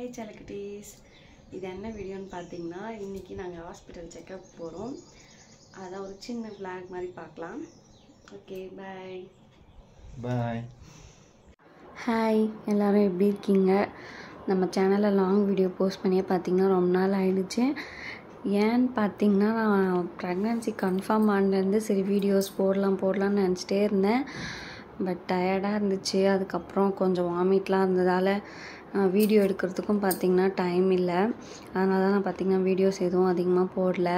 Hi Chalakutties. இது என்ன வீடியோன்னு பார்த்தீங்கன்னா இன்னைக்கு நாங்க ஹாஸ்பிடல் செக்கப் போறோம். அத ஒரு சின்ன vlog மாதிரி பார்க்கலாம். Okay bye. பை. ஹாய் எல்லாரும் எப்படி இருக்கீங்க? நம்ம சேனல்ல லாங் வீடியோ போஸ்ட் பண்ணியே பார்த்தீங்கன்னா ரொம்ப நாள் ஆயிடுச்சு. ஏன் பார்த்தீங்கன்னா நான் பிரெக்னன்சி கன்ஃபார்ம் ஆனதுலேருந்து சரி வீடியோஸ் போடலாம்னு நினச்சிட்டே இருந்தேன். பட் டயர்டாக இருந்துச்சு. அதுக்கப்புறம் கொஞ்சம் வாமிட்லாம் இருந்ததால் வீடியோ எடுக்கிறதுக்கும் பார்த்திங்கன்னா டைம் இல்லை. அதனால தான் நான் பார்த்திங்கன்னா வீடியோஸ் எதுவும் அதிகமாக போடல.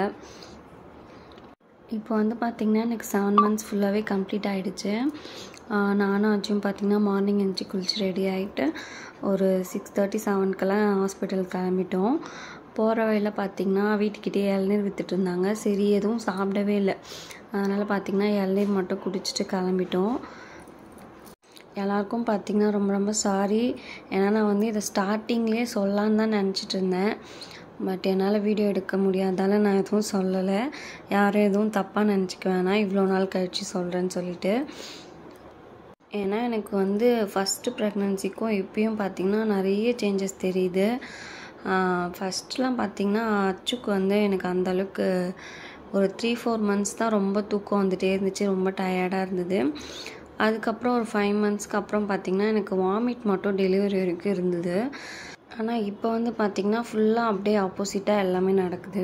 இப்போ வந்து பார்த்திங்கன்னா எனக்கு 7 months ஃபுல்லாகவே கம்ப்ளீட் ஆகிடுச்சு. நானும் ஆச்சும் பார்த்திங்கன்னா மார்னிங் எழுந்துச்சி குளிச்சு ரெடி ஆகிட்டு ஒரு 6:37 ஹாஸ்பிட்டல் கிளம்பிட்டோம். போகிற வழியில் பார்த்திங்கன்னா வீட்டுக்கிட்டே இளநீர் விற்றுட்டு இருந்தாங்க. சரி எதுவும் சாப்பிடவே இல்லை. அதனால் பார்த்திங்கன்னா இளநீர் மட்டும் குடிச்சிட்டு கிளம்பிட்டோம். எல்லாருக்கும் பார்த்திங்கன்னா ரொம்ப சாரி. ஏன்னா நான் வந்து இதை ஸ்டார்டிங்லேயே சொல்லலான்னு தான் நினச்சிட்டு இருந்தேன். பட் என்னால் வீடியோ எடுக்க முடியாதால நான் எதுவும் சொல்லலை. யாரும் எதுவும் தப்பாக நினச்சிக்க வேணாம் இவ்வளோ நாள் கழித்து சொல்கிறேன்னு சொல்லிட்டு. ஏன்னா எனக்கு வந்து ஃபஸ்ட்டு ப்ரெக்னன்சிக்கும் இப்பயும் பார்த்திங்கன்னா நிறைய சேஞ்சஸ் தெரியுது. ஃபஸ்ட்லாம் பார்த்திங்கன்னா அச்சுக்கு வந்து எனக்கு அந்தளவுக்கு ஒரு 3-4 months தான் ரொம்ப தூக்கம் வந்துகிட்டே இருந்துச்சு. ரொம்ப டயர்டாக இருந்தது. அதுக்கப்புறம் ஒரு 5 monthsக்கு அப்புறம் பார்த்திங்கன்னா எனக்கு வாமிட் மட்டும் டெலிவரி வரைக்கும் இருந்தது. ஆனால் இப்போ வந்து பார்த்திங்கன்னா ஃபுல்லாக அப்படியே ஆப்போசிட்டாக எல்லாமே நடக்குது.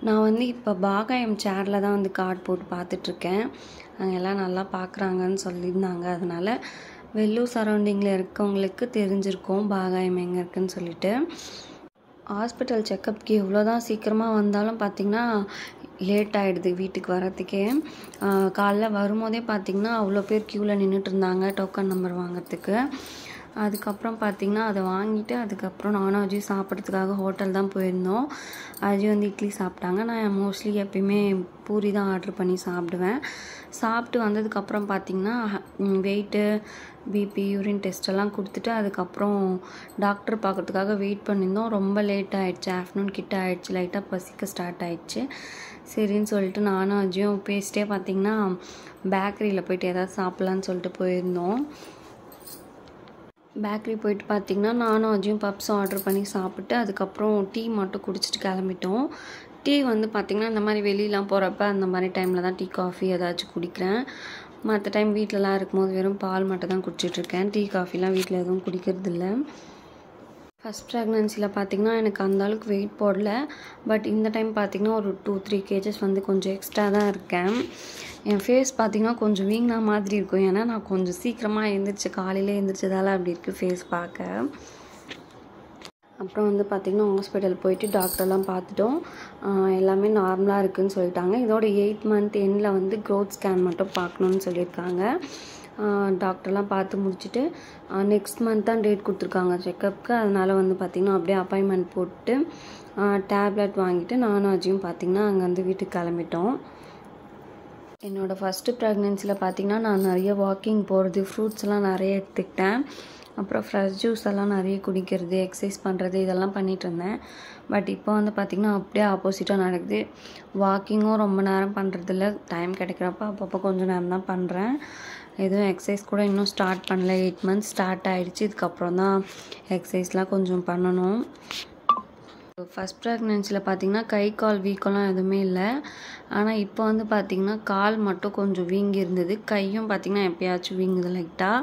நான் வந்து இப்போ பாகாயம் சேரில் தான் வந்து கார்டு போட்டு பார்த்துட்ருக்கேன். அங்கே எல்லாம் நல்லா பார்க்குறாங்கன்னு சொல்லியிருந்தாங்க. அதனால் வெள்ளூர் சரௌண்டிங்கில் இருக்கவங்களுக்கு தெரிஞ்சிருக்கோம் பாகாயம் எங்கே இருக்குதுன்னு சொல்லிட்டு. ஹாஸ்பிட்டல் செக்கப்புக்கு எவ்வளோ தான் சீக்கிரமாக வந்தாலும் பார்த்திங்கன்னா லேட் ஆகிடுது வீட்டுக்கு வரத்துக்கே. காலைல வரும்போதே பார்த்திங்கன்னா அவ்வளோ பேர் க்யூவில் நின்றுட்டு இருந்தாங்க டோக்கன் நம்பர் வாங்கிறதுக்கு. அதுக்கப்புறம் பார்த்திங்கன்னா அதை வாங்கிட்டு அதுக்கப்புறம் நானும் அஜய் சாப்பிட்றதுக்காக ஹோட்டல் தான் போயிருந்தோம். அஜய் வந்து இட்லி சாப்பிட்டாங்க. நான் மோஸ்ட்லி எப்பயுமே பூரி தான் ஆர்டர் பண்ணி சாப்பிடுவேன். சாப்பிட்டு வந்ததுக்கப்புறம் பார்த்திங்கன்னா வெயிட்டு பிபி யூரின் டெஸ்ட்டெல்லாம் கொடுத்துட்டு அதுக்கப்புறம் டாக்டர் பார்க்குறதுக்காக வெயிட் பண்ணியிருந்தோம். ரொம்ப லேட் ஆகிடுச்சு. ஆஃப்டர்நூன் கிட்ட ஆகிடுச்சு. லைட்டாக பசிக்க ஸ்டார்ட் ஆகிடுச்சு. சரின்னு சொல்லிட்டு நானும் அஜயும் பேசிட்டே பார்த்திங்கன்னா பேக்கரியில் போய்ட்டு ஏதாவது சாப்பிட்லான்னு சொல்லிட்டு போயிருந்தோம். பேக்கரி போயிட்டு பார்த்திங்கன்னா நானும் அஜயும் பப்ஸ் ஆர்டர் பண்ணி சாப்பிட்டு அதுக்கப்புறம் டீ மட்டும் குடிச்சிட்டு கிளம்பிட்டோம். டீ வந்து பார்த்திங்கன்னா இந்த மாதிரி வெளியெலாம் போகிறப்ப அந்த மாதிரி டைமில் தான் டீ காஃபி ஏதாச்சும் குடிக்கிறேன். மற்ற டைம் வீட்டிலலாம் இருக்கும்போது வெறும் பால் மட்டும் தான் குடிச்சிட்ருக்கேன். டீ காஃபிலாம் வீட்டில் எதுவும் குடிக்கிறதில்ல. ஃபஸ்ட் ப்ரெக்னன்சியில் பார்த்திங்கன்னா எனக்கு அந்தளவுக்கு வெயிட் போடல. பட் இந்த டைம் பார்த்திங்கன்னா ஒரு 2-3 kgs வந்து கொஞ்சம் எக்ஸ்ட்ரா தான் இருக்கேன். என் ஃபேஸ் பார்த்திங்கன்னா கொஞ்சம் வீங்கினா மாதிரி இருக்கும். ஏன்னா நான் கொஞ்சம் சீக்கிரமாக எழுந்திரிச்சு காலையில் எழுந்திரிச்சதால அப்படி இருக்குது ஃபேஸ் பார்க்க. அப்புறம் வந்து பார்த்திங்கன்னா ஹாஸ்பிட்டல் போயிட்டு டாக்டர்லாம் பார்த்துட்டோம். எல்லாமே நார்மலாக இருக்குதுன்னு சொல்லிட்டாங்க. இதோட 8th month எண்டில் வந்து க்ரோத் ஸ்கேன் மட்டும் பார்க்கணுன்னு சொல்லியிருக்காங்க. டாக்டர்லாம் பார்த்து முடிச்சுட்டு நெக்ஸ்ட் மந்த் தான் டேட் கொடுத்துருக்காங்க செக்கப்புக்கு. அதனால் வந்து பார்த்திங்கன்னா அப்படியே அப்பாயின்மெண்ட் போட்டு டேப்லெட் வாங்கிட்டு நானும் அஜயும் பார்த்திங்கன்னா அங்கேருந்து வீட்டுக்கு கிளம்பிட்டோம். என்னோடய ஃபஸ்ட்டு ப்ரெக்னென்சியில் பார்த்திங்கன்னா நான் நிறைய வாக்கிங் போகிறது ஃப்ரூட்ஸ்லாம் நிறைய எடுத்துக்கிட்டேன். அப்புறம் ஃப்ரெஷ் ஜூஸ் எல்லாம் நிறைய குடிக்கிறது எக்ஸசைஸ் பண்ணுறது இதெல்லாம் பண்ணிகிட்டு இருந்தேன். பட் இப்போ வந்து பார்த்திங்கன்னா அப்படியே ஆப்போசிட்டாக நடக்குது. வாக்கிங்கும் ரொம்ப நேரம் பண்ணுறதில்ல. டைம் கிடைக்கிறப்ப அப்பப்போ கொஞ்சம் நேரம் தான் பண்ணுறேன். எதுவும் எக்ஸசைஸ் கூட இன்னும் ஸ்டார்ட் பண்ணல. 8 months ஸ்டார்ட் ஆகிடுச்சு. இதுக்கப்புறம் தான் எக்ஸசைஸ்லாம் கொஞ்சம் பண்ணணும். ஃபஸ்ட் ப்ரெக்னென்சியில் பார்த்திங்கன்னா கை கால் வீக்கம்லாம் எதுவுமே இல்லை. ஆனால் இப்போ வந்து பார்த்திங்கன்னா கால் மட்டும் கொஞ்சம் வீங்கி இருந்தது. கையும் பார்த்திங்கன்னா எப்போயாச்சும் வீங்குது லைட்டாக.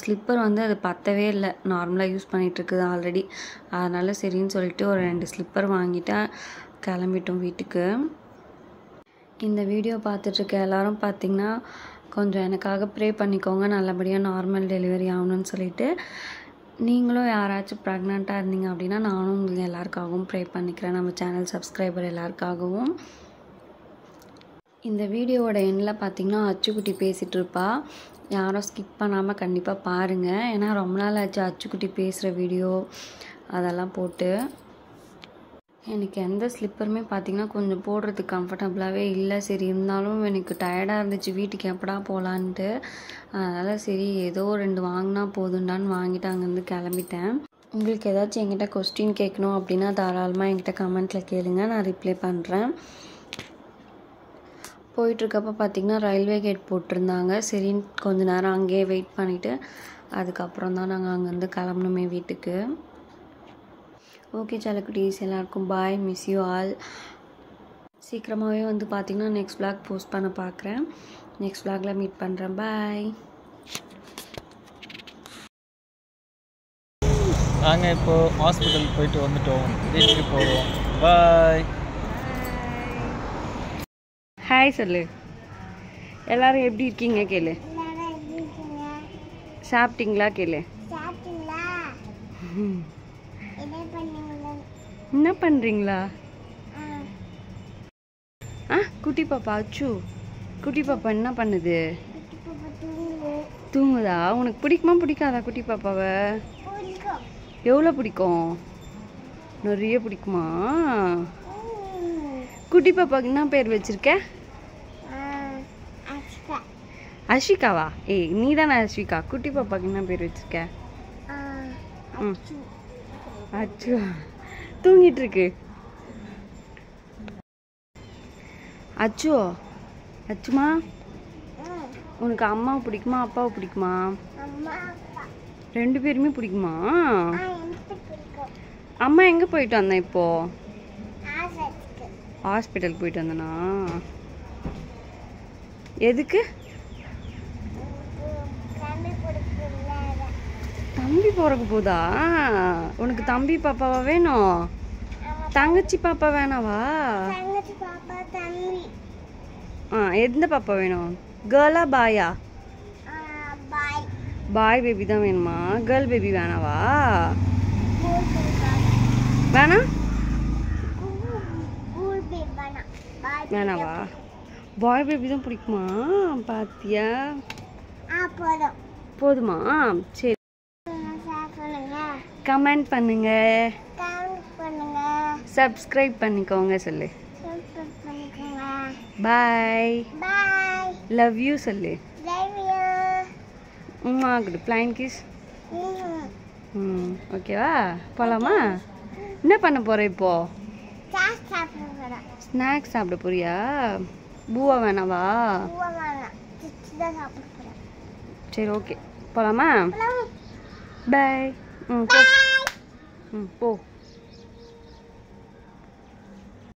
ஸ்லிப்பர் வந்து அது பத்தவே இல்லை. நார்மலாக யூஸ் பண்ணிகிட்ருக்குது ஆல்ரெடி. அதனால் சரின்னு சொல்லிட்டு ஒரு 2 ஸ்லிப்பர் வாங்கிட்டு கிளம்பிட்டோம் வீட்டுக்கு. இந்த வீடியோ பார்த்துட்ருக்க எல்லோரும் பார்த்திங்கன்னா கொஞ்சம் எனக்காக ப்ரே பண்ணிக்கோங்க. நல்லபடியாக நார்மல் டெலிவரி ஆகணும்னு சொல்லிட்டு. நீங்களும் யாராச்சும் ப்ரெக்னெண்ட்டாக இருந்தீங்க அப்படின்னா நானும் உங்களுக்கு எல்லாருக்காகவும் ப்ரே பண்ணிக்கிறேன். நம்ம சேனல் சப்ஸ்கிரைபர் எல்லாருக்காகவும். இந்த வீடியோவோட எண்டில் பார்த்திங்கன்னா அச்சுக்குட்டி பேசிகிட்டு இருப்பா. யாரும் ஸ்கிப் பண்ணாமல் கண்டிப்பாக பாருங்கள். ஏன்னா ரொம்ப நாள் ஆச்சு அச்சுக்குட்டி பேசுகிற வீடியோ அதெல்லாம் போட்டு. எனக்கு எந்த ஸ்லிப்பருமே பார்த்திங்கன்னா கொஞ்சம் போடுறதுக்கு கம்ஃபர்டபுளாகவே இல்லை. சரி இருந்தாலும் எனக்கு டயர்டாக இருந்துச்சு வீட்டுக்கு எப்படா போகலான்ட்டு. அதனால் சரி ஏதோ 2 வாங்கினா போதுண்டான்னு வாங்கிட்டு அங்கேருந்து கிளம்பிட்டேன். உங்களுக்கு ஏதாச்சும் என்கிட்ட கொஸ்டின் கேட்கணும் அப்படின்னா தாராளமாக என்கிட்ட கமெண்ட்டில் கேளுங்க. நான் ரிப்ளை பண்ணுறேன். போயிட்டுருக்கப்போ பார்த்திங்கன்னா ரயில்வே கேட் போட்டிருந்தாங்க. சரின்னு கொஞ்சம் நேரம் அங்கேயே வெயிட் பண்ணிவிட்டு அதுக்கப்புறம் தான் நாங்கள் அங்கேருந்து கிளம்பணுமே வீட்டுக்கு. ஓகே செல்லக்குட்டீஸ், எல்லாருக்கும் பாய். Miss you all. சீக்கிரமாகவே வந்து பார்த்திங்கன்னா நெக்ஸ்ட் vlog போஸ்ட் பண்ண பார்க்குறேன். நெக்ஸ்ட் vlogல மீட் பண்ணுறேன். பாய். நாங்கள் இப்போது ஹாஸ்பிட்டல் போயிட்டு வந்துட்டோம். வீட்டுக்கு போகிறோம். பாய். ஹாய் சொல்லு. எல்லாரும் எப்படி இருக்கீங்க கேளு. சாப்பிட்டீங்களா கேளு. என்ன பண்ணுறீங்களா? குட்டி பாப்பா அச்சு, குட்டி பாப்பா என்ன பண்ணுது? தூங்குதா? உனக்கு பிடிக்குமா பிடிக்காதா குட்டி பாப்பாவை? எவ்வளோ பிடிக்கும்? நிறைய பிடிக்குமா? குட்டி பாப்பாவுக்கு என்ன பேர் வச்சிருக்க? அஸ்விகாவா? ஏய் நீ தானே அஸ்விகா. குட்டி பாப்பாவுக்கு என்ன பேர் வச்சிருக்க? அச்சு தூங்கிட்டு இருக்கு. அச்சோ அச்சுமா, உனக்கு அம்மாவை பிடிக்குமா அப்பாவை பிடிக்குமா? ரெண்டு பேருமே பிடிக்குமா? அம்மா எங்கே போயிட்டு வந்தேன் இப்போ? ஹாஸ்பிட்டலுக்கு போயிட்டு வந்தேனா? எதுக்கு? தம்பி பிறக்க போதா? உனக்கு தம்பி பாப்பாவா வேணும்? தங்கச்சி பாப்பா வேணாவா? எந்த பாப்பா வேணும்? கேர்ளா பாயா? பாய் பேபி தான் வேணுமா? கேர்ள் பேபி வேணாவா? வேணா வேணாவா? பாய் பேபி தான் பிடிக்குமா? பாத்தியா? போதுமா? சரி, கமெண்ட் பண்ணுங்க, சப்ஸ்கிரைப் பண்ணிக்கோங்க சொல்லு. பாய். லவ் யூ சொல்லு. குடு பிளைன் கிஸ். ஓகேவா? போகலாமா? என்ன பண்ண போகிற இப்போ? ஸ்நாக்ஸ் சாப்பிட போறியா? பூவா வேணாவா? சரி ஓகே, போகலாமா? பாய். போ.